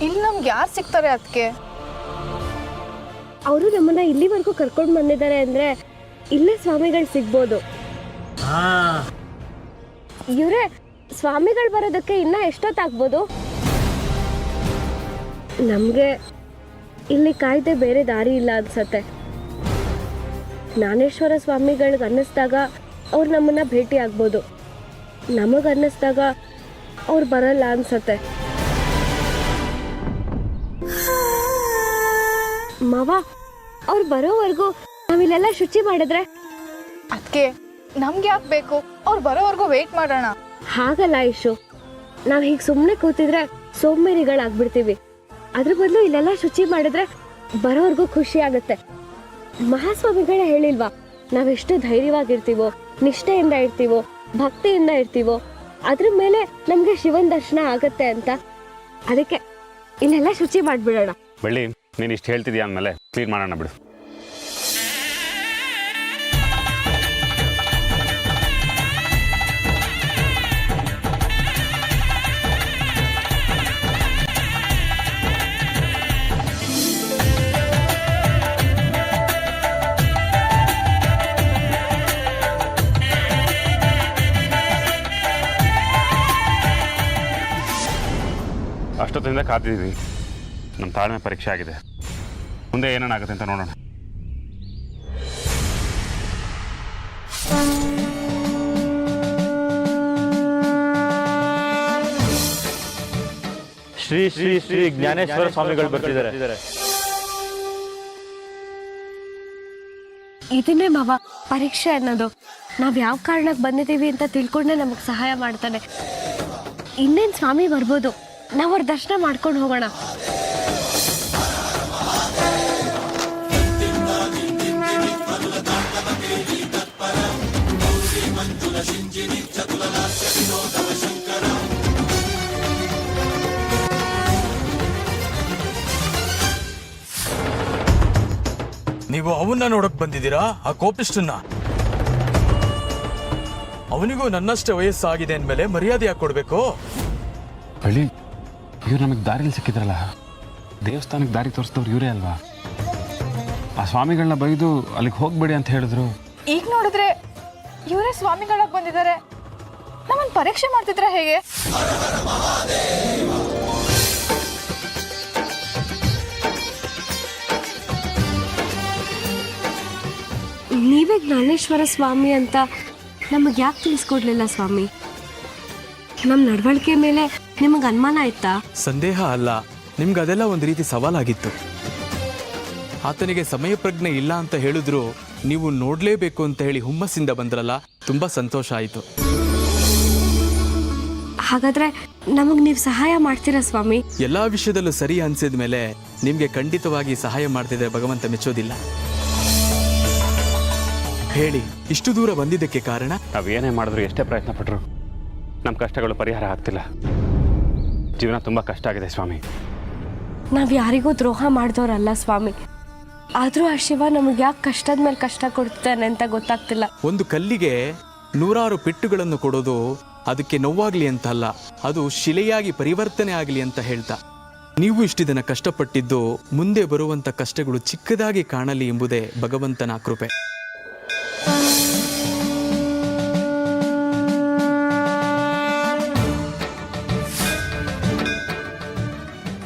ಇಲ್ಲಿ ನಮ್ಗೆ ಯಾರು ಸಿಗ್ತಾರೆ ಅದಕ್ಕೆ? ಅವರು ನಮ್ಮನ್ನ ಇಲ್ಲಿವರೆಗೂ ಕರ್ಕೊಂಡು ಬಂದಿದ್ದಾರೆ ಅಂದ್ರೆ ಇಲ್ಲೇ ಸ್ವಾಮಿಗಳು ಸಿಗ್ಬೋದು. ಇವರೇ ಸ್ವಾಮಿಗಳು ಬರೋದಕ್ಕೆ ಇನ್ನ ಎಷ್ಟೊತ್ತಾಗ್ಬೋದು? ನಮ್ಗೆ ಇಲ್ಲಿ ಕಾಯ್ದೆ ಬೇರೆ ದಾರಿ ಇಲ್ಲ ಅನ್ಸತ್ತೆ. ಜ್ಞಾನೇಶ್ವರ ಸ್ವಾಮಿಗಳಿಗೆ ಅನ್ನಿಸ್ದಾಗ ಅವ್ರು ನಮ್ಮನ್ನ ಭೇಟಿ ಆಗ್ಬೋದು, ನಮಗ್ ಅನ್ನಿಸ್ದಾಗ ಅವ್ರು ಬರಲ್ಲ ಅನ್ಸತ್ತೆ. ಮಾವ, ಅವ್ರು ಬರೋವರೆಗೂ ನಾವಿಲ್ಲೆಲ್ಲ ಶುಚಿ ಮಾಡಿದ್ರೆ? ಅದಕ್ಕೆ ನಮ್ಗೆ ಯಾಕೆ ಬೇಕು? ಅವ್ರು ಬರೋವರೆಗೂ ವೇಟ್ ಮಾಡೋಣ. ಹಾಗಲ್ಲ ಇಶು, ನಾವ್ ಹೀಗೆ ಸುಮ್ಮನೆ ಕೂತಿದ್ರೆ ಸೋಂಬೇರಿಗಳಾಗ್ಬಿಡ್ತೀವಿ. ಅದ್ರ ಬದಲು ಇಲ್ಲೆಲ್ಲ ಶುಚಿ ಮಾಡಿದ್ರೆ ಬರೋವರೆಗೂ ಖುಷಿ ಆಗುತ್ತೆ. ಮಹಾಸ್ವಾಮಿಗಳೇ ಹೇಳಿಲ್ವಾ, ನಾವೆಷ್ಟು ಧೈರ್ಯವಾಗಿರ್ತೀವೋ, ನಿಷ್ಠೆಯಿಂದ ಇರ್ತೀವೋ, ಭಕ್ತಿಯಿಂದ ಇರ್ತೀವೋ ಅದ್ರ ಮೇಲೆ ನಮ್ಗೆ ಶಿವನ್ ದರ್ಶನ ಆಗತ್ತೆ ಅಂತ. ಅದಕ್ಕೆ ಇಲ್ಲೆಲ್ಲ ಶುಚಿ ಮಾಡ್ಬಿಡೋಣ. ಬೆಳ್ಳಿ, ನೀನು ಇಷ್ಟು ಹೇಳ್ತಿದ್ಯಾ ಅಂದಮೇಲೆ ಕ್ಲೀನ್ ಮಾಡೋಣ ಬಿಡು. ಅಷ್ಟೊತ್ತಿಂದ ಕಾದಿದ್ದೀವಿ. ನಮ್ಮ ತಾಳ್ಮೆ ಪರೀಕ್ಷೆ ಆಗಿದೆ. ಮುಂದೆ ಏನೇನಾಗುತ್ತೆ ಅಂತ ನೋಡೋಣ. ಶ್ರೀ ಶ್ರೀ ಶ್ರೀ ಜ್ಞಾನೇಶ್ವರ ಸ್ವಾಮಿಗಳು ಬರ್ತಿದ್ದಾರೆ. ಇದನ್ನೇ ಮಾವ ಪರೀಕ್ಷೆ ಅನ್ನೋದು. ನಾವ್ ಯಾವ ಕಾರಣಕ್ಕೆ ಬಂದಿದ್ದೀವಿ ಅಂತ ತಿಳ್ಕೊಂಡೆ ನಮಗ್ ಸಹಾಯ ಮಾಡ್ತಾನೆ. ಇನ್ನೇನ್ ಸ್ವಾಮಿ ಬರ್ಬೋದು, ನಾವ್ ಅವ್ರ ದರ್ಶನ ಮಾಡ್ಕೊಂಡು ಹೋಗೋಣ. ನೀವು ಅವನ್ನ ನೋಡಕ್ ಬಂದಿದ್ದೀರಾ? ಆ ಕೋಪಿಷ್ಟನ್ನ? ಅವನಿಗೂ ನನ್ನಷ್ಟೇ ವಯಸ್ಸಾಗಿದೆ ಅಂದ್ಮೇಲೆ ಮರ್ಯಾದೆ ಯಾಕೆ ಕೊಡ್ಬೇಕು? ಬೆಳ್ಳಿ, ಇವ್ರು ನಮಗೆ ದಾರಿಲಿ ಸಿಕ್ಕಿದ್ರಲ್ಲ, ದೇವಸ್ಥಾನಕ್ಕೆ ದಾರಿ ತೋರಿಸಿದವ್ರು ಇವರೇ ಅಲ್ವಾ? ಆ ಸ್ವಾಮಿಗಳನ್ನ ಬೈದು ಅಲ್ಲಿಗೆ ಹೋಗ್ಬೇಡಿ ಅಂತ ಹೇಳಿದ್ರು. ಈಗ ನೋಡಿದ್ರೆ ಇವರೇ ಸ್ವಾಮಿಗಳಾಗಿ ಬಂದಿದ್ದಾರೆ. ನಮ್ಮನ್ನ ಪರೀಕ್ಷೆ ಮಾಡ್ತಿದ್ರ ಹೇಗೆ? ನೀವೇ ಜ್ಞಾನೇಶ್ವರ ಸ್ವಾಮಿ ಅಂತ ನಮಗೆ ಯಾಕೆ ತಿಳಿಸ್ಕೊಡ್ಲಿಲ್ಲ ಸ್ವಾಮಿ? ನಮ್ಮ ನಡವಳಿಕೆ ಮೇಲೆ ನಿಮಗೆ ಅನುಮಾನ ಆಯ್ತಾ? ಸಂದೇಹ ಅಲ್ಲ, ನಿಮ್ಗೆ ಅದೆಲ್ಲ ಒಂದು ರೀತಿ ಸವಾಲಾಗಿತ್ತು. ಆತನಿಗೆ ಸಮಯ ಪ್ರಜ್ಞೆ ಇಲ್ಲ ಅಂತ ಹೇಳಿದ್ರು ನೀವು ನೋಡ್ಲೇಬೇಕು ಅಂತ ಹೇಳಿ ಹುಮ್ಮಸ್ಸಿಂದ ಬಂದ್ರಲ್ಲ, ತುಂಬಾ ಸಂತೋಷ ಆಯಿತು. ಹಾಗಾದ್ರೆ ನಮಗ್ ನೀವು ಸಹಾಯ ಮಾಡ್ತೀರಾ ಸ್ವಾಮಿ? ಎಲ್ಲಾ ವಿಷಯದಲ್ಲೂ ಸರಿ ಅನ್ಸಿದ ಮೇಲೆ ನಿಮ್ಗೆ ಖಂಡಿತವಾಗಿ ಸಹಾಯ ಮಾಡ್ತಿದ್ರೆ ಭಗವಂತ ಮೆಚ್ಚೋದಿಲ್ಲ. ಹೇಳಿ, ಇಷ್ಟು ದೂರ ಬಂದಿದ್ದಕ್ಕೆ ಕಾರಣ? ನಾವು ಏನೇ ಮಾಡಿದ್ರು, ಎಷ್ಟೇ ಪ್ರಯತ್ನ ಪಟ್ಟರು ನಮ್ಮ ಕಷ್ಟಗಳು ಪರಿಹಾರ ಆಗ್ತಿಲ್ಲ. ಜೀವನ ತುಂಬ ಕಷ್ಟ ಆಗಿದೆ ಸ್ವಾಮಿ. ನಾವ್ ಯಾರಿಗೂ ದ್ರೋಹ ಮಾಡಿದವ್ರಲ್ಲ ಸ್ವಾಮಿ. ಆದ್ರೂ ಆ ಶಿವ ನಮಗೆ ಯಾಕೆ ಕಷ್ಟದ ಮೇಲೆ ಕಷ್ಟ ಕೊಡ್ತಾನೆ ಅಂತ ಗೊತ್ತಾಗ್ತಿಲ್ಲ. ಒಂದು ಕಲ್ಲಿಗೆ 100 ಪೆಟ್ಟುಗಳನ್ನು ಕೊಡೋದು ಅದಕ್ಕೆ ನೋವಾಗ್ಲಿ ಅಂತ ಅಲ್ಲ, ಅದು ಶಿಲೆಯಾಗಿ ಪರಿವರ್ತನೆ ಆಗಲಿ ಅಂತ ಹೇಳ್ತಾ. ನೀವು ಇಷ್ಟು ದಿನ ಕಷ್ಟಪಟ್ಟಿದ್ದು ಮುಂದೆ ಬರುವಂತ ಕಷ್ಟಗಳು ಚಿಕ್ಕದಾಗಿ ಕಾಣಲಿ ಎಂಬುದೇ ಭಗವಂತನ ಕೃಪೆ.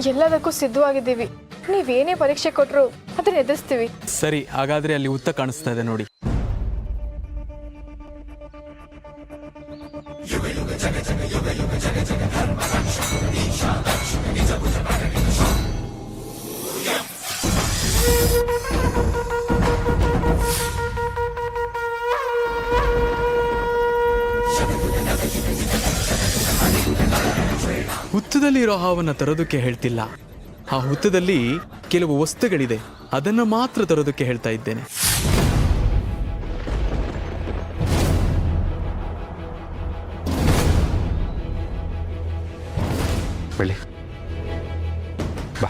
ಎಲ್ಲದಕ್ಕೂ ಸಿದ್ಧವಾಗಿದ್ದೀವಿ. ನೀವೇನೇ ಪರೀಕ್ಷೆ ಕೊಟ್ರು ಅದನ್ನ ಎದುರಿಸ್ತೀವಿ. ಸರಿ, ಹಾಗಾದ್ರೆ ಅಲ್ಲಿ ಹುತ್ತ ಕಾಣಿಸ್ತಾ ಇದೆ ನೋಡಿ. ಹುತ್ತದಲ್ಲಿ ಇರೋ ಹಾವನ್ನ ತರೋದಕ್ಕೆ ಹೇಳ್ತಿಲ್ಲ, ಆ ಹುತ್ತದಲ್ಲಿ ಕೆಲವು ವಸ್ತುಗಳಿದೆ, ಅದನ್ನ ಮಾತ್ರ ತರೋದಕ್ಕೆ ಹೇಳ್ತಾ ಇದ್ದೇನೆ. ಬೆಳ್ಳಿ, ಬಾ.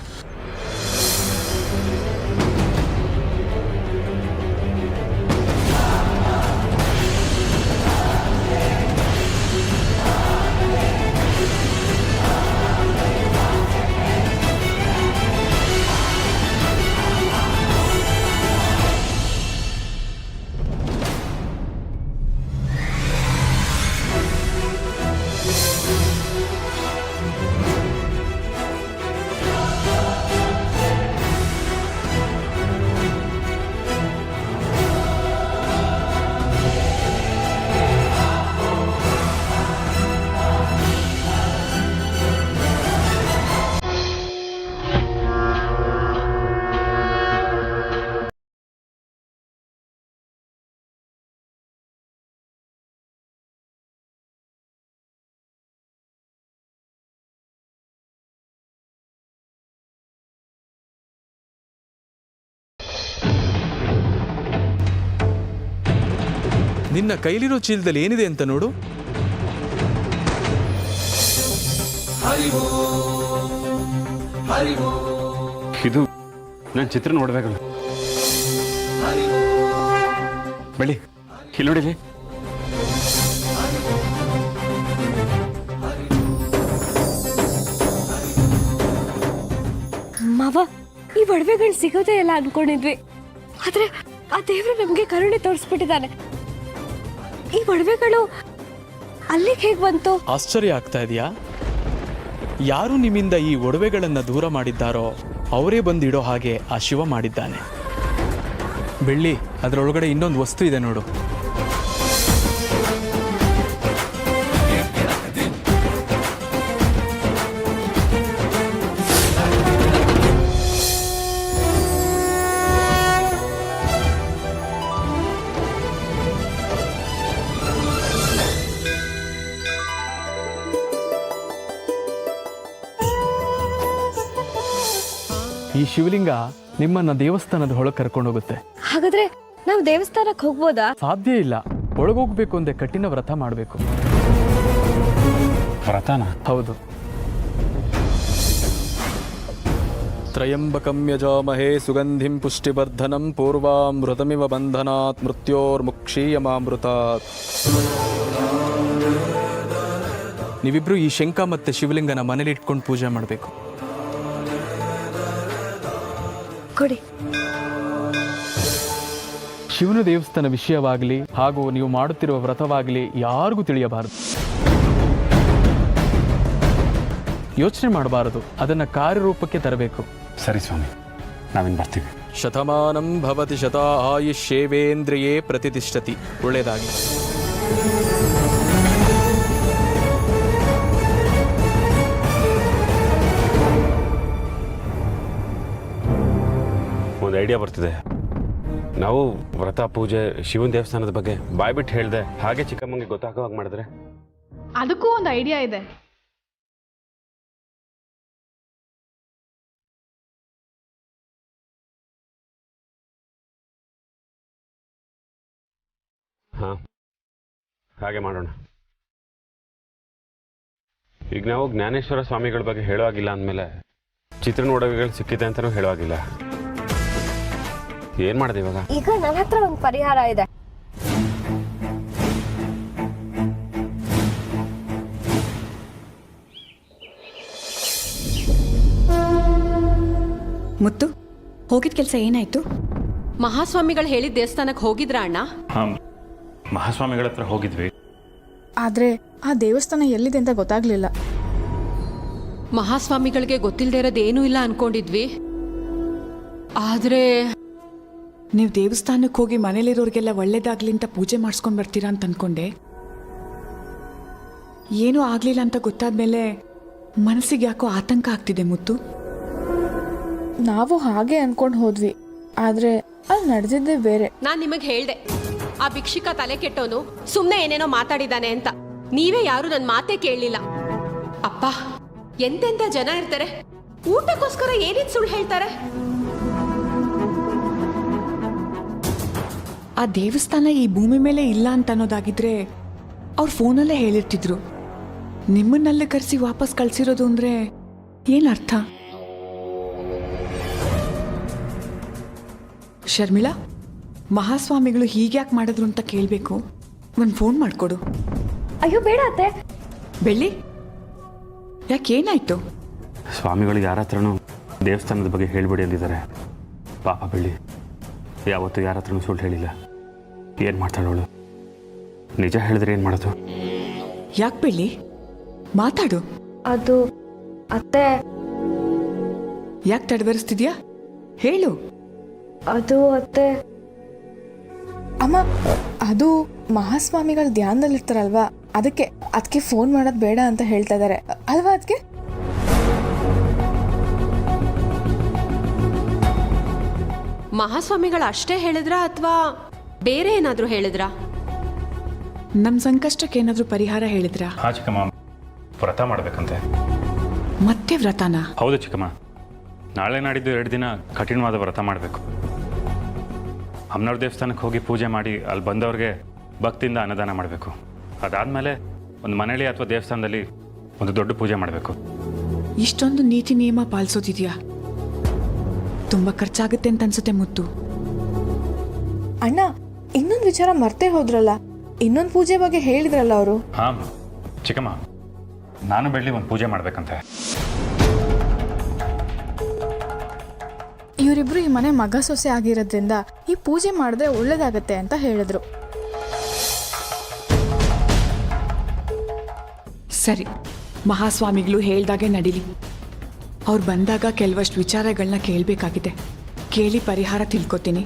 ನಿನ್ನ ಕೈಲಿರೋ ಚೀಲದಲ್ಲಿ ಏನಿದೆ ಅಂತ ನೋಡು. ಇದು ನಾನು ಚಿತ್ರ ನೋಡ್ಬೇಕಲ್ಲ. ಬಳಿ ಇಲ್ಲಿ ನೋಡಿಲಿ. ಮಾವ, ಈ ಒಡವೆಗಳು ಸಿಗೋದೇ ಇಲ್ಲ ಅನ್ಕೊಂಡಿದ್ವಿ, ಆದ್ರೆ ಆ ದೇವ್ರು ನಮ್ಗೆ ಕರುಣೆ ತೋರಿಸ್ಬಿಟ್ಟಿದ್ದಾನೆ. ಈ ಒಡವೆಗಳು ಅಲ್ಲಿಗೆ ಹೇಗ್ ಬಂತು? ಆಶ್ಚರ್ಯ ಆಗ್ತಾ ಇದೆಯಾ? ಯಾರು ನಿಮ್ಮಿಂದ ಈ ಒಡವೆಗಳನ್ನು ದೂರ ಮಾಡಿದ್ದಾರೋ ಅವರೇ ಬಂದಿಡೋ ಹಾಗೆ ಆ ಶಿವ ಮಾಡಿದ್ದಾನೆ. ಬೆಳ್ಳಿ, ಅದರೊಳಗಡೆ ಇನ್ನೊಂದು ವಸ್ತು ಇದೆ ನೋಡು. ಈ ಶಿವಲಿಂಗ ನಿಮ್ಮನ್ನ ದೇವಸ್ಥಾನದ ಒಳಗೆ ಕರ್ಕೊಂಡು ಹೋಗುತ್ತೆ. ಹಾಗಾದ್ರೆ ನಾವು ದೇವಸ್ಥಾನಕ್ಕೆ ಹೋಗ್ಬೋದಾ? ಸಾಧ್ಯ ಇಲ್ಲ. ಒಳಗೋಗ್ಬೇಕು ಅಂದ್ರೆ ಕಠಿಣ ವ್ರತ ಮಾಡಬೇಕು. ವ್ರತನ? ಹೌದು. ತ್ರಯಂಬಕಂ ಯಜಾಮಹೇ ಸುಗಂಧಿಂ ಪುಷ್ಟಿವರ್ಧನಂ ಪೂರ್ವಾಮೃತಮಿವ ಬಂಧನಾತ್ ಮೃತ್ಯೋರ್ಮುಕ್ಷೀಯಮಾಮೃತಾತ್. ನೀವಿಬ್ರು ಈ ಶಂಖ ಮತ್ತೆ ಶಿವಲಿಂಗನ ಮನೇಲಿ ಇಟ್ಕೊಂಡು ಪೂಜೆ ಮಾಡಬೇಕು. ಕೊಡಿ. ಶಿವನ ದೇವಸ್ಥಾನ ವಿಷಯವಾಗಲಿ ಹಾಗೂ ನೀವು ಮಾಡುತ್ತಿರುವ ವ್ರತವಾಗಲಿ ಯಾರಿಗೂ ತಿಳಿಯಬಾರದು. ಯೋಚನೆ ಮಾಡಬಾರದು, ಅದನ್ನ ಕಾರ್ಯರೂಪಕ್ಕೆ ತರಬೇಕು. ಸರಿ ಸ್ವಾಮಿ, ನಾವೇನು ಬರ್ತೀವಿ. ಶತಮಾನಂ ಭವತಿ ಶತ ಆಯುಷ್ಯೇವೇಂದ್ರಿಯೇ ಪ್ರತಿಷ್ಠತಿ. ಒಳ್ಳೆಯದಾಗಿ. ಒಂದು ಐಡಿಯಾ ಬರ್ತಿದೆ. ನಾವು ವ್ರತ ಪೂಜೆ ಶಿವನ ದೇವಸ್ಥಾನದ ಬಗ್ಗೆ ಬಾಯ್ಬಿಟ್ಟು ಹೇಳ್ದೆ, ಹಾಗೆ ಚಿಕ್ಕಮ್ಮಂಗೆ ಗೊತ್ತಾಗೋ ಹಾಗೆ ಮಾಡಿದ್ರೆ. ಅದಕ್ಕೂ ಒಂದು ಐಡಿಯಾ ಇದೆ. ಹಾ, ಹಾಗೆ ಮಾಡೋಣ. ಈಗ ನಾವು ಜ್ಞಾನೇಶ್ವರ ಸ್ವಾಮಿಗಳ ಬಗ್ಗೆ ಹೇಳುವಾಗಿಲ್ಲ ಅಂದಮೇಲೆ ಚಿತ್ರನ ಒಡವೆಗಳು ಸಿಕ್ಕಿದೆ ಅಂತಲೂ ಹೇಳುವಾಗಿಲ್ಲ. ಏನ್ ಮಾಡಿದೆ ಇವಾಗ? ಈಗ ನನ್ನ ಹತ್ರ ಒಂದು ಪರಿಹಾರ ಇದೆ. ಮುತ್ತು, ಹೋಗಿದ ಕೆಲಸ ಏನಾಯ್ತು? ಮಹಾಸ್ವಾಮಿಗಳು ಹೇಳಿದ ದೇವಸ್ಥಾನಕ್ಕೆ ಹೋಗಿದ್ರಾ ಅಣ್ಣ? ಹಾಂ, ಮಹಾಸ್ವಾಮಿಗಳ ಹತ್ರ ಹೋಗಿದ್ವಿ. ಆದ್ರೆ ಆ ದೇವಸ್ಥಾನ ಎಲ್ಲಿದೆ ಅಂತ ಗೊತ್ತಾಗ್ಲಿಲ್ಲ. ಮಹಾಸ್ವಾಮಿಗಳಿಗೆ ಗೊತ್ತಿಲ್ಲದೆ ಇರೋದು ಏನೂ ಇಲ್ಲ ಅನ್ಕೊಂಡಿದ್ವಿ. ಆದ್ರೆ ನೀವು ದೇವಸ್ಥಾನಕ್ಕೆ ಹೋಗಿ ಮನೇಲಿರೋರಿಗೆಲ್ಲ ಒಳ್ಳೇದಾಗ್ಲಿ ಅಂತ ಪೂಜೆ ಮಾಡಿಸ್ಕೊಂಡು ಬರ್ತೀರಾ ಅಂತ ಅನ್ಕೊಂಡೆ. ಏನೂ ಆಗ್ಲಿಲ್ಲ ಅಂತ ಗೊತ್ತಾದ್ಮೇಲೆ ಮನಸ್ಸಿಗೆ ಯಾಕೋ ಆತಂಕ ಆಗ್ತಿದೆ ಮುತ್ತು. ನಾವು ಹಾಗೆ ಅನ್ಕೊಂಡು ಹೋದ್ವಿ, ಆದ್ರೆ ಅಲ್ಲಿ ನಡೆದಿದ್ದೇ ಬೇರೆ. ನಾನ್ ನಿಮಗ್ ಹೇಳ್ದೆ, ಆ ಭಿಕ್ಷಿಕ ತಲೆ ಕೆಟ್ಟೋನು ಸುಮ್ನೆ ಏನೇನೋ ಮಾತಾಡಿದಾನೆ ಅಂತ. ನೀವೇ ಯಾರು ನನ್ನ ಮಾತೇ ಕೇಳಲಿಲ್ಲ. ಅಪ್ಪ, ಎಂತೆಂತ ಜನ ಇರ್ತಾರೆ, ಊಟಕ್ಕೋಸ್ಕರ ಏನೇನ್ ಸುಳ್ಳು ಹೇಳ್ತಾರೆ. ಆ ದೇವಸ್ಥಾನ ಈ ಭೂಮಿ ಮೇಲೆ ಇಲ್ಲ ಅಂತ ಅನ್ನೋದಾಗಿದ್ರೆ ಅವ್ರು ಫೋನಲ್ಲೇ ಹೇಳಿರ್ತಿದ್ರು. ನಿಮ್ಮನ್ನಲ್ಲೇ ಕರೆಸಿ ವಾಪಸ್ ಕಳ್ಸಿರೋದು ಅಂದ್ರೆ ಏನರ್ಥ? ಶರ್ಮಿಳಾ, ಮಹಾಸ್ವಾಮಿಗಳು ಹೀಗ್ಯಾಕೆ ಮಾಡಿದ್ರು ಅಂತ ಕೇಳಬೇಕು. ಒಂದು ಫೋನ್ ಮಾಡಿಕೊಡು. ಅಯ್ಯೋ ಬೇಡ ಅತ್ತೆ. ಬೆಳ್ಳಿ, ಯಾಕೇನಾಯ್ತು? ಸ್ವಾಮಿಗಳು ಯಾರ ಹತ್ರನೂ ದೇವಸ್ಥಾನದ ಬಗ್ಗೆ ಹೇಳ್ಬೇಡಿ ಅಂದಿದ್ದಾರೆ. ಪಾಪ ಬೆಳ್ಳಿ ಯಾವತ್ತೂ ಯಾರ ಹತ್ರನೂ ಸುಳ್ಳು ಹೇಳಿಲ್ಲ. ಏನು ಮಾಡ್ತಾಳವಳು? ನಿಜ ಹೇಳಿದ್ರೆ ಏನು ಮಾಡೋದು? ಯಾಕೆ ಬೆಳ್ಳಿ, ಮಾತಾಡು. ಅದು ಅತ್ತೆ. ಯಾಕೆ ತಡವರಿಸ್ತಿದ್ಯಾ? ಹೇಳು. ಅದು ಅತ್ತೆ. ಅಮ್ಮ, ಅದು ಮಹಾಸ್ವಾಮಿಗಳು ಧ್ಯಾನದಲ್ಲಿರ್ತಾರಲ್ವಾ, ಅದಕ್ಕೆ ಫೋನ್ ಮಾಡೋದು ಬೇಡ ಅಂತ ಹೇಳ್ತಾ ಇದ್ದಾರೆ ಅಲ್ವಾ? ಅದಕ್ಕೆ ಮಹಾಸ್ವಾಮಿಗಳು ಅಷ್ಟೇ ಹೇಳಿದ್ರ ಅಥವಾ ಬೇರೆ ಏನಾದ್ರೂ ಹೇಳಿದ್ರಾ? ನಮ್ಮ ಸಂಕಷ್ಟಕ್ಕೆ ಏನಾದರೂ ಪರಿಹಾರ ಹೇಳಿದ್ರಾ? ಹಾ ಚಿಕ್ಕಮ್ಮ, ವ್ರತ ಮಾಡ್ಬೇಕಂತೆ. ಮತ್ತೆ ವ್ರತನಾ? ಹೌದು ಚಿಕ್ಕಮ್ಮ, ನಾಳೆ ನಾಡಿದ್ದು 2 ದಿನ ಕಠಿಣವಾದ ವ್ರತ ಮಾಡಬೇಕು. ಅಮ್ಮನವ್ರ ದೇವಸ್ಥಾನಕ್ಕೆ ಹೋಗಿ ಪೂಜೆ ಮಾಡಿ ಅಲ್ಲಿ ಬಂದವ್ರಿಗೆ ಭಕ್ತಿಯಿಂದ ಅನ್ನದಾನ ಮಾಡಬೇಕು. ಅದಾದಮೇಲೆ ಒಂದು ಮನೆಯಲ್ಲಿ ಅಥವಾ ದೇವಸ್ಥಾನದಲ್ಲಿ ಒಂದು ದೊಡ್ಡ ಪೂಜೆ ಮಾಡಬೇಕು. ಇಷ್ಟೊಂದು ನೀತಿ ನಿಯಮ ಪಾಲಿಸೋದಿದ್ಯಾ? ತುಂಬ ಖರ್ಚಾಗುತ್ತೆ ಅಂತ ಅನ್ಸುತ್ತೆ ಮುತ್ತು. ಅಣ್ಣ, ಇನ್ನೊಂದು ವಿಚಾರ ಮರ್ತೇ ಹೋದ್ರಲ್ಲ, ಇನ್ನೊಂದು ಪೂಜೆ ಬಗ್ಗೆ ಹೇಳಿದ್ರಲ್ಲ ಅವರು. ಹಾಂ ಚಿಕ್ಕಮ್ಮ, ನಾನು ಬೆಳ್ಳಿ ಒಂದು ಪೂಜೆ ಮಾಡಬೇಕಂತೆ. ಇವರಿಬ್ರು ಈ ಮನೆ ಮಗ ಸೊಸೆ ಆಗಿರೋದ್ರಿಂದ ಈ ಪೂಜೆ ಮಾಡಿದ್ರೆ ಒಳ್ಳೇದಾಗತ್ತೆ ಅಂತ ಹೇಳಿದ್ರು. ಸರಿ, ಮಹಾಸ್ವಾಮಿಗಳು ಹೇಳ್ದಾಗೆ ನಡೀಲಿ. ಅವ್ರು ಬಂದಾಗ ಕೆಲವಷ್ಟು ವಿಚಾರಗಳನ್ನ ಕೇಳಬೇಕಾಗಿದೆ. ಕೇಳಿ ಪರಿಹಾರ ತಿಳ್ಕೊತೀನಿ.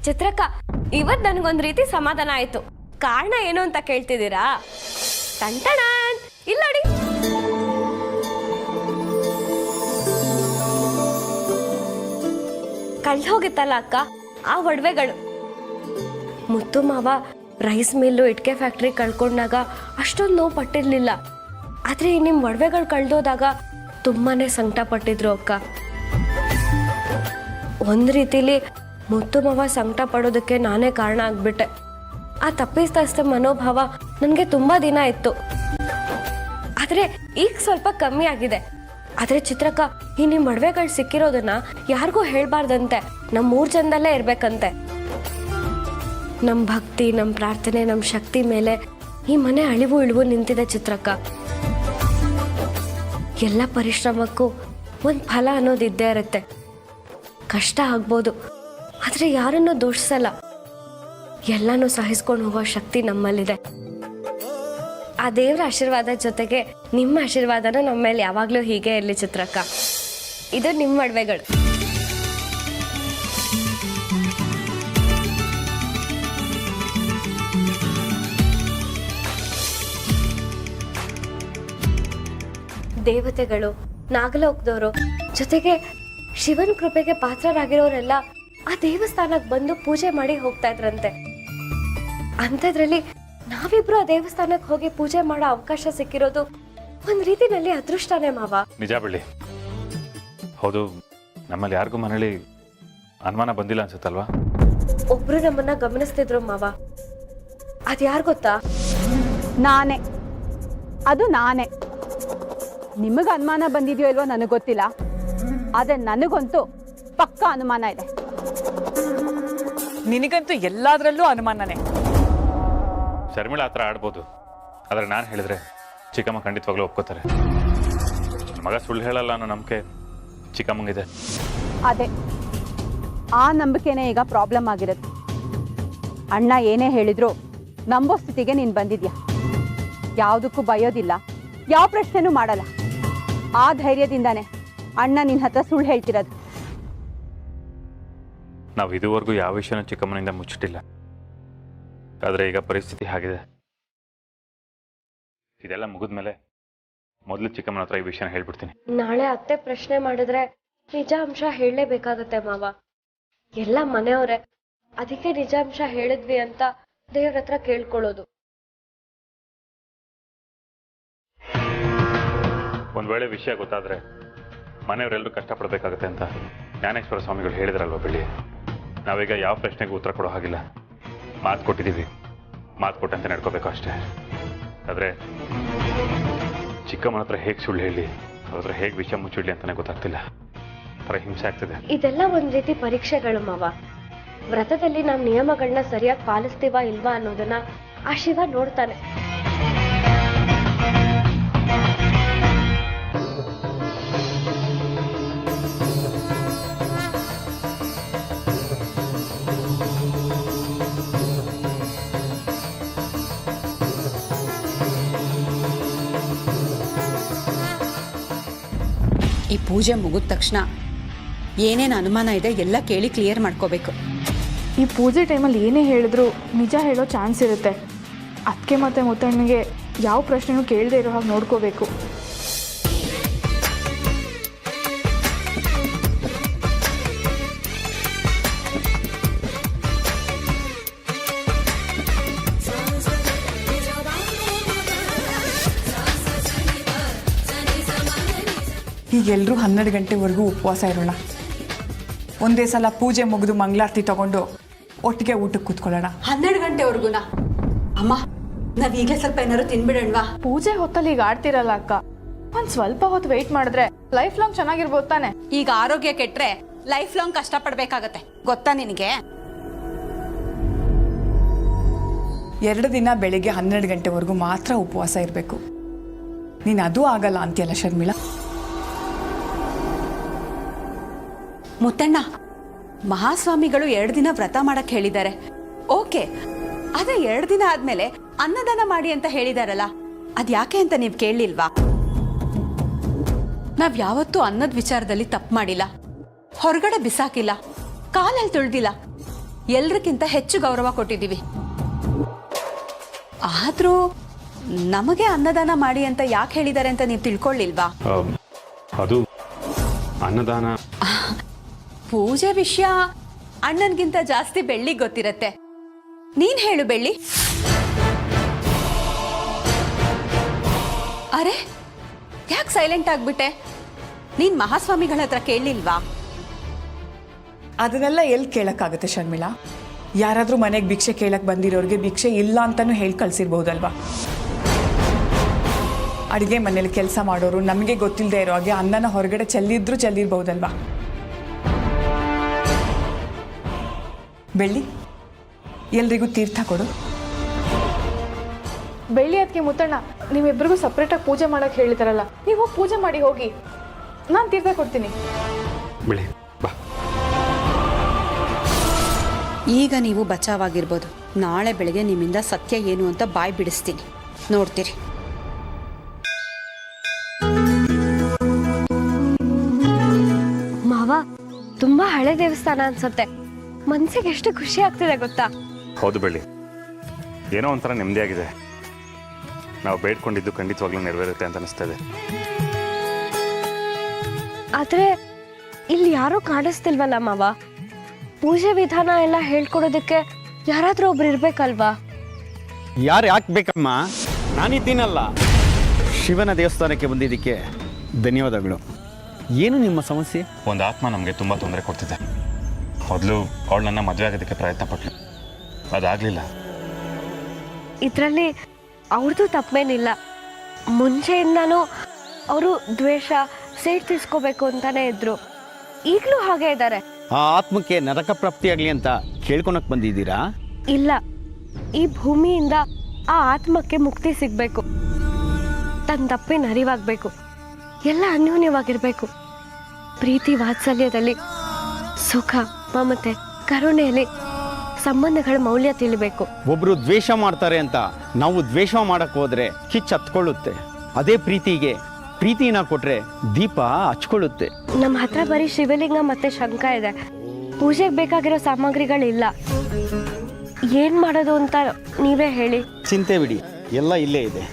ಚಿತ್ರಕ್ಕ, ಇವತ್ತು ನನಗೊಂದು ರೀತಿ ಸಮಾಧಾನ ಆಯ್ತು. ಕಾರಣ ಏನು ಅಂತ ಕೇಳ್ತಿದ್ದೀರಾ? ಟಂಟಣಾನ್, ಇಲ್ಲ ನೋಡಿ. ಕಳ್ದು ಹೋಗಿತ್ತಲ್ಲ ಅಕ್ಕ ಆ ಒಡವೆಗಳು. ಮುತ್ತು ಮಾವ ರೈಸ್ ಮಿಲ್ಲು, ಇಟ್ಕೆ ಫ್ಯಾಕ್ಟ್ರಿ ಕಳ್ಕೊಂಡಾಗ ಅಷ್ಟೊಂದು ನೋವು ಪಟ್ಟಿರ್ಲಿಲ್ಲ. ಆದ್ರೆ ನಿಮ್ಮ ಒಡವೆಗಳು ಕಳ್ದೋದಾಗ ತುಂಬಾನೇ ಸಂಕಟ ಪಟ್ಟಿದ್ರು ಅಕ್ಕ. ಒಂದ್ ರೀತಿಲಿ ಮುತ್ತು ಮಾವ ಸಂಕಟ ಪಡೋದಕ್ಕೆ ನಾನೇ ಕಾರಣ ಆಗ್ಬಿಟ್ಟೆ. ಆ ತಪ್ಪಿಸ್ತಸ್ತ ಮನೋಭಾವ ನನಗೆ ತುಂಬಾ ದಿನ ಇತ್ತು. ಆದ್ರೆ ಈಗ ಸ್ವಲ್ಪ ಕಮ್ಮಿ ಆಗಿದೆ. ಆದ್ರೆ ಚಿತ್ರಕ್ಕ, ಈ ನಿಮ್ಮ ಒಡವೆಗಳು ಸಿಕ್ಕಿರೋದನ್ನ ಯಾರಿಗೂ ಹೇಳ್ಬಾರ್ದಂತೆ. ನಮ್ಮ 3 ಜನದಲ್ಲೇ ಇರ್ಬೇಕಂತೆ. ನಮ್ಮ ಭಕ್ತಿ, ನಮ್ಮ ಪ್ರಾರ್ಥನೆ, ನಮ್ಮ ಶಕ್ತಿ ಮೇಲೆ ಈ ಮನೆ ಅಳಿವು ಇಳಿವು ನಿಂತಿದೆ ಚಿತ್ರಕ್ಕ. ಎಲ್ಲ ಪರಿಶ್ರಮಕ್ಕೂ ಒಂದು ಫಲ ಅನ್ನೋದು ಇದ್ದೇ ಇರುತ್ತೆ. ಕಷ್ಟ ಆಗ್ಬೋದು, ಆದ್ರೆ ಯಾರನ್ನೂ ದೂಷಿಸಲ್ಲ. ಎಲ್ಲನೂ ಸಹಿಸ್ಕೊಂಡು ಹೋಗೋ ಶಕ್ತಿ ನಮ್ಮಲ್ಲಿದೆ. ಆ ದೇವರ ಆಶೀರ್ವಾದ ಜೊತೆಗೆ ನಿಮ್ಮ ಆಶೀರ್ವಾದನೂ ನಮ್ಮ ಮೇಲೆ ಯಾವಾಗಲೂ ಹೀಗೆ ಇರಲಿ ಚಿತ್ರಕ್ಕ. ಇದು ನಿಮ್ಮ ಒಡವೆಗಳು. ದೇವತೆಗಳು, ನಾಗಲೋಕದವರು, ಜೊತೆಗೆ ಶಿವನ ಕೃಪೆಗೆ ಪಾತ್ರರಾಗಿರೋರೆಲ್ಲ ಆ ದೇವಸ್ಥಾನಕ್ಕೆ ಬಂದು ಪೂಜೆ ಮಾಡಿ ಹೋಗ್ತಾ ಇದ್ರಂತೆ. ಅಂಥದ್ರಲ್ಲಿ ನಾವಿಬ್ರು ಆ ದೇವಸ್ಥಾನಕ್ಕೆ ಹೋಗಿ ಪೂಜೆ ಮಾಡೋ ಅವಕಾಶ ಸಿಕ್ಕಿರೋದು ಒಂದ್ ರೀತಿನಲ್ಲಿ ಅದೃಷ್ಟನೇ ಮಾವ. ನಿಜ ಬೆಳ್ಳಿ. ಹೌದು, ನಮ್ಮಲ್ಲಿ ಯಾರಿಗೂ ಮನೇಲಿ ಅನುಮಾನ ಬಂದಿಲ್ಲ ಅನ್ಸುತ್ತಲ್ವಾ? ಒಬ್ರು ನಮ್ಮನ್ನ ಗಮನಿಸ್ತಿದ್ರು ಮಾವ. ಅದ್ಯಾರು ಗೊತ್ತಾ? ನಾನೇ. ಅದು ನಾನೇ. ನಿಮಗೆ ಅನುಮಾನ ಬಂದಿದೆಯೋ ಇಲ್ವೋ ನನಗೆ ಗೊತ್ತಿಲ್ಲ, ಆದರೆ ನನಗಂತೂ ಪಕ್ಕಾ ಅನುಮಾನ ಇದೆ. ನಿನಗಂತೂ ಎಲ್ಲದರಲ್ಲೂ ಅನುಮಾನನೇ. ಶರ್ಮಿಳ ಆ ಥರ ಆಡ್ಬೋದು, ಆದರೆ ನಾನು ಹೇಳಿದ್ರೆ ಚಿಕ್ಕಮ್ಮ ಖಂಡಿತವಾಗ್ಲೂ ಒಪ್ಕೋತಾರೆ. ಮಗ ಸುಳ್ಳು ಹೇಳಲ್ಲ ಅನ್ನೋ ನಂಬಿಕೆ ಚಿಕ್ಕಮ್ಮಂಗಿದೆ. ಅದೇ ಆ ನಂಬಿಕೆನೇ ಈಗ ಪ್ರಾಬ್ಲಮ್ ಆಗಿರುತ್ತೆ. ಅಣ್ಣ ಏನೇ ಹೇಳಿದ್ರು ನಂಬೋ ಸ್ಥಿತಿಗೆ ನೀನು ಬಂದಿದ್ಯಾ. ಯಾವುದಕ್ಕೂ ಬಯೋದಿಲ್ಲ, ಯಾವ ಪ್ರಶ್ನೆನೂ ಮಾಡಲ್ಲ. ಆ ಧೈರ್ಯದಿಂದಾನೆ ಅಣ್ಣ ನಿನ್ನ ಹತ್ರ ಸುಳ್ಳು ಹೇಳ್ತಿರೋದು. ನಾವು ಇದುವರೆಗೂ ಯಾವ ವಿಷಯನೂ ಚಿಕ್ಕಮ್ಮನಿಂದ ಮುಚ್ಚಿಟ್ಟಿಲ್ಲ. ಆದರೆ ಈಗ ಪರಿಸ್ಥಿತಿ ಆಗಿದೆ. ಇದೆಲ್ಲ ಮುಗಿದ್ಮೇಲೆ ಮೊದಲು ಚಿಕ್ಕಮ್ಮನ ಹತ್ರ ಈ ವಿಷಯನ ಹೇಳ್ಬಿಡ್ತೀನಿ. ನಾಳೆ ಅತ್ತೆ ಪ್ರಶ್ನೆ ಮಾಡಿದ್ರೆ ನಿಜಾಂಶ ಹೇಳಲೇಬೇಕಾಗತ್ತೆ ಮಾವ. ಎಲ್ಲ ಮನೆಯವರೇ, ಅದಕ್ಕೆ ನಿಜಾಂಶ ಹೇಳಿದ್ವಿ ಅಂತ ದೇವ್ರ ಹತ್ರ ಕೇಳ್ಕೊಳ್ಳೋದು. ಒಂದು ವೇಳೆ ವಿಷಯ ಗೊತ್ತಾದ್ರೆ ಮನೆಯವರೆಲ್ಲರೂ ಕಷ್ಟಪಡಬೇಕಾಗತ್ತೆ ಅಂತ ಜ್ಞಾನೇಶ್ವರ ಸ್ವಾಮಿಗಳು ಹೇಳಿದ್ರಲ್ವ ಬೆಳ್ಳಿ. ನಾವೀಗ ಯಾವ ಪ್ರಶ್ನೆಗೂ ಉತ್ತರ ಕೊಡೋ ಹಾಗಿಲ್ಲ. ಮಾತು ಕೊಟ್ಟಿದ್ದೀವಿ, ಮಾತು ಕೊಟ್ಟಂತೆ ನಡ್ಕೋಬೇಕು ಅಷ್ಟೇ. ಆದರೆ ಚಿಕ್ಕಮ್ಮನ ಹತ್ರ ಹೇಗೆ ಸುಳ್ಳು ಹೇಳಿ, ಅವ್ರ ಹತ್ರ ಹೇಗೆ ವಿಷಯ ಮುಚ್ಚಿಡ್ಲಿ ಅಂತಲೇ ಗೊತ್ತಾಗ್ತಿಲ್ಲ. ಥರ ಹಿಂಸೆ ಆಗ್ತಿದೆ. ಇದೆಲ್ಲ ಒಂದ್ ರೀತಿ ಪರೀಕ್ಷೆಗಳು ಮಾವ. ವ್ರತದಲ್ಲಿ ನಾವು ನಿಯಮಗಳನ್ನ ಸರಿಯಾಗಿ ಪಾಲಿಸ್ತೀವಾ ಇಲ್ವಾ ಅನ್ನೋದನ್ನ ಆ ಶಿವ ನೋಡ್ತಾನೆ. ಈ ಪೂಜೆ ಮುಗಿದ ತಕ್ಷಣ ಏನೇನು ಅನುಮಾನ ಇದೆ ಎಲ್ಲ ಕೇಳಿ ಕ್ಲಿಯರ್ ಮಾಡ್ಕೋಬೇಕು. ಈ ಪೂಜೆ ಟೈಮಲ್ಲಿ ಏನೇ ಹೇಳಿದ್ರು ನಿಜ ಹೇಳೋ ಚಾನ್ಸ್ ಇರುತ್ತೆ. ಅದಕ್ಕೆ ಮತ್ತೆ ಮುತ್ತಣ್ಣಗೆ ಯಾವ ಪ್ರಶ್ನೆನೂ ಕೇಳದೆ ಇರೋ ಹಾಗೆ ನೋಡ್ಕೋಬೇಕು. ಈಗ ಎಲ್ಲರೂ 12 ಗಂಟೆವರೆಗೂ ಉಪವಾಸ ಇರೋಣ. ಒಂದೇ ಸಲ ಪೂಜೆ ಮುಗಿದು ಮಂಗಳಾರತಿ ತಗೊಂಡು ಒಟ್ಟಿಗೆ ಊಟಕ್ಕೆ ಕೂತ್ಕೊಳ್ಳೋಣ. 12 ಗಂಟೆವರೆಗೂನಾ? ಅಮ್ಮ, ನಾವ್ ಈಗಲೇ ಸ್ವಲ್ಪ ಏನಾದ್ರು ತಿನ್ಬಿಡಣ್ವಾ? ಪೂಜೆ ಹೊತ್ತಲ್ಲಿ ಈಗ ಆಡ್ತಿರಲ್ಲ ಅಕ್ಕ, ಒಂದ್ ಸ್ವಲ್ಪ ಹೊತ್ತು ವೆಯ್ಟ್ ಮಾಡಿದ್ರೆ ಲೈಫ್ ಲಾಂಗ್ ಚೆನ್ನಾಗಿರ್ಬೋದು ತಾನೆ. ಈಗ ಆರೋಗ್ಯ ಕೆಟ್ರೆ ಲೈಫ್ ಲಾಂಗ್ ಕಷ್ಟಪಡ್ಬೇಕಾಗತ್ತೆ, ಗೊತ್ತಾ ನಿನಗೆ? 2 ದಿನ ಬೆಳಿಗ್ಗೆ 12 ಗಂಟೆವರೆಗೂ ಮಾತ್ರ ಉಪವಾಸ ಇರಬೇಕು. ನೀನು ಅದು ಆಗಲ್ಲ ಅಂತೀಯಲ್ಲ ಶರ್ಮಿಳಾ? ಮುತ್ತಣ್ಣ, ಮಹಾಸ್ವಾಮಿಗಳು 2 ದಿನ ವ್ರತ ಮಾಡಕ್ ಹೇಳಿದ್ದಾರೆ. ಓಕೆ, ಆದ್ರೆ 2 ದಿನ ಆದ್ಮೇಲೆ ಅನ್ನದಾನ ಮಾಡಿ ಅಂತ ಹೇಳಿದಾರಲ್ಲ, ಅದ್ಯಾಕೆ ಅಂತ ನೀವ್ ಕೇಳಲಿಲ್ವಾ? ನಾವ್ ಯಾವತ್ತೂ ಅನ್ನದ ವಿಚಾರದಲ್ಲಿ ತಪ್ಪು ಮಾಡಿಲ್ಲ, ಹೊರಗಡೆ ಬಿಸಾಕಿಲ್ಲ, ಕಾಲಲ್ಲಿ ತುಳ್ದಿಲ್ಲ, ಎಲ್ರಿಗಿಂತ ಹೆಚ್ಚು ಗೌರವ ಕೊಟ್ಟಿದ್ದೀವಿ. ಆದ್ರೂ ನಮಗೆ ಅನ್ನದಾನ ಮಾಡಿ ಅಂತ ಯಾಕೆ ಹೇಳಿದ್ದಾರೆ ಅಂತ ನೀವು ತಿಳ್ಕೊಳ್ಳಿಲ್ವಾ? ಅದು ಅನ್ನದಾನ. ಪೂಜೆ ವಿಷಯ ಅಣ್ಣನ್ಗಿಂತ ಜಾಸ್ತಿ ಬೆಳ್ಳಿಗೆ ಗೊತ್ತಿರತ್ತೆ. ನೀನ್ ಹೇಳು ಬೆಳ್ಳಿ. ಅರೆ, ಯಾಕೆ ಸೈಲೆಂಟ್ ಆಗ್ಬಿಟ್ಟೆ? ನೀನ್ ಮಹಾಸ್ವಾಮಿಗಳ ಹತ್ರ ಕೇಳಲಿಲ್ವಾ? ಅದನ್ನೆಲ್ಲ ಎಲ್ಲಿ ಕೇಳಕ್ಕಾಗತ್ತೆ ಶರ್ಮಿಳಾ? ಯಾರಾದರೂ ಮನೆಗೆ ಭಿಕ್ಷೆ ಕೇಳಕ್ಕೆ ಬಂದಿರೋರಿಗೆ ಭಿಕ್ಷೆ ಇಲ್ಲ ಅಂತಾನೂ ಹೇಳಿ ಕಳ್ಸಿರ್ಬೋದಲ್ವಾ? ಅಡುಗೆ ಮನೇಲಿ ಕೆಲಸ ಮಾಡೋರು ನಮಗೆ ಗೊತ್ತಿಲ್ಲದೆ ಇರೋ ಹಾಗೆ ಅನ್ನನ ಹೊರಗಡೆ ಚೆಲ್ಲಿರ್ಬೋದಲ್ವಾ? ಬೆಳ್ಳಿ, ಎಲ್ರಿಗೂ ತೀರ್ಥ ಕೊಡು. ಬೆಳ್ಳಿ ಅದಕ್ಕೆ ಮುತ್ತಣ್ಣ, ನೀವಿಬ್ಬರಿಗೂ ಸಪ್ರೇಟಾಗಿ ಪೂಜೆ ಮಾಡಕ್ಕೆ ಹೇಳಿದಾರಲ್ಲ, ನೀವು ಹೋಗಿ ಪೂಜೆ ಮಾಡಿ ಹೋಗಿ, ನಾನು ತೀರ್ಥ ಕೊಡ್ತೀನಿ. ಬೆಳಿ ಬಾ. ಈಗ ನೀವು ಬಚಾವಾಗಿರ್ಬೋದು. ನಾಳೆ ಬೆಳಗ್ಗೆ ನಿಮ್ಮಿಂದ ಸತ್ಯ ಏನು ಅಂತ ಬಾಯ್ ಬಿಡಿಸ್ತೀನಿ, ನೋಡ್ತೀರಿ. ಮಾವ, ತುಂಬಾ ಹಳೆ ದೇವಸ್ಥಾನ ಅನ್ಸುತ್ತೆ. ಮನ್ಸಿಗೆ ಎಷ್ಟು ಖುಷಿ ಆಗ್ತಿದೆ ಗೊತ್ತಾ? ಹೌದು ಬೆಳ್ಳಿ, ಏನೋ ಒಂಥರ ನೆಮ್ಮದಿಯಾಗಿದೆ. ನಾವು ಬೇಡ್ಕೊಂಡಿದ್ದು ಖಂಡಿತವಾಗ್ಲೂ ನೆರವೇರುತ್ತೆ ಅಂತ ಅನಿಸ್ತಾ ಇದೆ. ಆದ್ರೆ ಇಲ್ಲಿ ಯಾರೂ ಕಾಣಿಸ್ತಿಲ್ವಲ್ಲ ಮಾವ? ಪೂಜೆ ವಿಧಾನ ಎಲ್ಲ ಹೇಳ್ಕೊಡೋದಕ್ಕೆ ಯಾರಾದ್ರೂ ಒಬ್ರು ಇರ್ಬೇಕಲ್ವಾ? ಯಾರು ಯಾಕೆ ಬೇಕಮ್ಮ? ನಾನಿದ್ದೀನಲ್ಲ. ಶಿವನ ದೇವಸ್ಥಾನಕ್ಕೆ ಬಂದಿದ್ದಕ್ಕೆ ಧನ್ಯವಾದಗಳು. ಏನು ನಿಮ್ಮ ಸಮಸ್ಯೆ? ಒಂದು ಆತ್ಮ ನಮಗೆ ತುಂಬ ತೊಂದರೆ ಕೊಡ್ತಿದೆ. ಮೊದಲು ಅವಳು ನನ್ನ ಮದುವೆ ಆಗೋದಕ್ಕೆ ಪ್ರಯತ್ನ ಪಟ್ಲು, ಅದಾಗಲಿಲ್ಲ. ಇದರಲ್ಲಿ ಅವ್ರದ್ದು ತಪ್ಪೇನಿಲ್ಲ. ಮುಂಚೆಯಿಂದಾನು ಅವರು ದ್ವೇಷ, ಸೇಟ್ ತೀಸ್ಕೋಬೇಕು ಅಂತಾನೆ ಇದ್ರು. ಈಗಲೂ ಹಾಗೆ ಇದ್ದಾರೆ. ಆ ಆತ್ಮಕ್ಕೆ ನರಕ ಪ್ರಾಪ್ತಿಯಾಗಲಿ ಅಂತ ಕೇಳ್ಕೊಳಕ್ ಬಂದಿದ್ದೀರಾ? ಇಲ್ಲ, ಈ ಭೂಮಿಯಿಂದ ಆ ಆತ್ಮಕ್ಕೆ ಮುಕ್ತಿ ಸಿಗಬೇಕು, ತನ್ನ ತಪ್ಪಿನ ಅರಿವಾಗಬೇಕು, ಎಲ್ಲ ಅನ್ಯೋನ್ಯವಾಗಿರಬೇಕು, ಪ್ರೀತಿ ವಾತ್ಸಲ್ಯದಲ್ಲಿ, ಸುಖ ಮಮತೆ ಕರುಣೆಯಲ್ಲಿ ಸಂಬಂಧಗಳ ಮೌಲ್ಯ ತಿಳಿಬೇಕು. ಒಬ್ರು ದ್ವೇಷ ಮಾಡ್ತಾರೆ ಅಂತ ನಾವು ದ್ವೇಷ ಮಾಡಕ್ ಹೋದ್ರೆ ಕಿಚ್ಚು ಹತ್ಕೊಳ್ಳುತ್ತೆ. ಅದೇ ಪ್ರೀತಿನ ಕೊಟ್ರೆ ದೀಪ ಹಚ್ಕೊಳ್ಳುತ್ತೆ. ನಮ್ಮ ಹತ್ರ ಬರೀ ಶಿವಲಿಂಗ ಮತ್ತೆ ಶಂಖ ಇದೆ, ಪೂಜೆಗೆ ಬೇಕಾಗಿರೋ ಸಾಮಗ್ರಿಗಳಿಲ್ಲ. ಏನ್ ಮಾಡೋದು ಅಂತ ನೀವೇ ಹೇಳಿ. ಚಿಂತೆ ಬಿಡಿ, ಎಲ್ಲ ಇಲ್ಲೇ ಇದೆ.